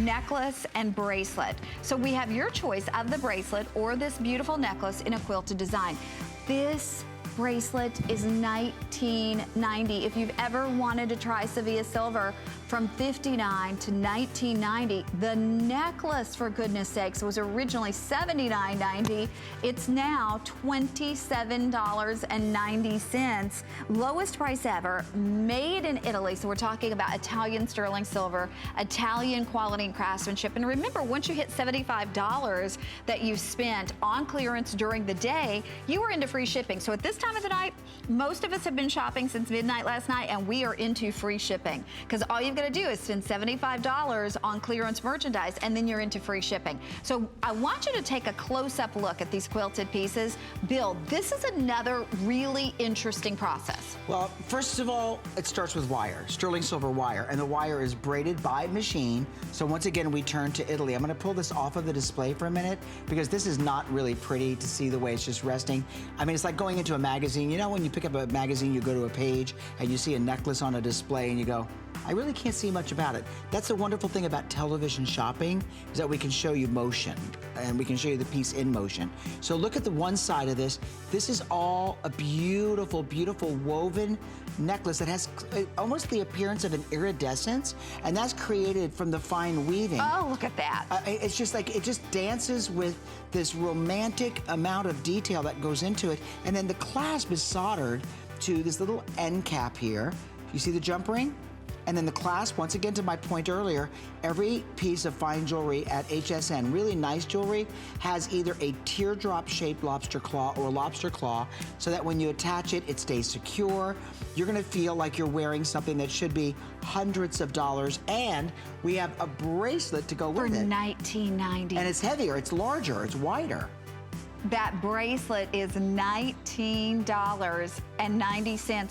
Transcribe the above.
necklace and bracelet. So we have your choice of the bracelet or this beautiful necklace in a quilted design. This bracelet is $19.90. If you've ever wanted to try Sevilla silver, from $59 to $19.90. The necklace, for goodness sakes, was originally $79.90. It's now $27.90. Lowest price ever, made in Italy. So we're talking about Italian sterling silver, Italian quality and craftsmanship. And remember, once you hit $75 that you spent on clearance during the day, you are into free shipping. So at this time of the night, most of us have been shopping since midnight last night, and we are into free shipping. Because all you've got to do is spend $75 on clearance merchandise, and then you're into free shipping. So I want you to take a close-up look at these quilted pieces. Bill, this is another really interesting process. Well, first of all, it starts with wire, sterling silver wire, and the wire is braided by machine. So once again, we turn to Italy. I'm gonna pull this off of the display for a minute because this is not really pretty to see the way it's just resting. I mean, it's like going into a magazine. You know, when you pick up a magazine, you go to a page and you see a necklace on a display and you go, I really can't see much about it. That's the wonderful thing about television shopping, is that we can show you motion and we can show you the piece in motion. So look at the one side of this. This is all a beautiful, beautiful woven necklace that has almost the appearance of an iridescence, and that's created from the fine weaving. Oh, look at that. It's just like, it just dances with this romantic amount of detail that goes into it. And then the clasp is soldered to this little end cap here. You see the jump ring? And then the clasp, once again to my point earlier, every piece of fine jewelry at HSN, really nice jewelry, has either a teardrop-shaped lobster claw or a lobster claw, so that when you attach it, it stays secure. You're gonna feel like you're wearing something that should be hundreds of dollars, and we have a bracelet to go with it. For $19.90. And it's heavier, it's larger, it's wider. That bracelet is $19.90.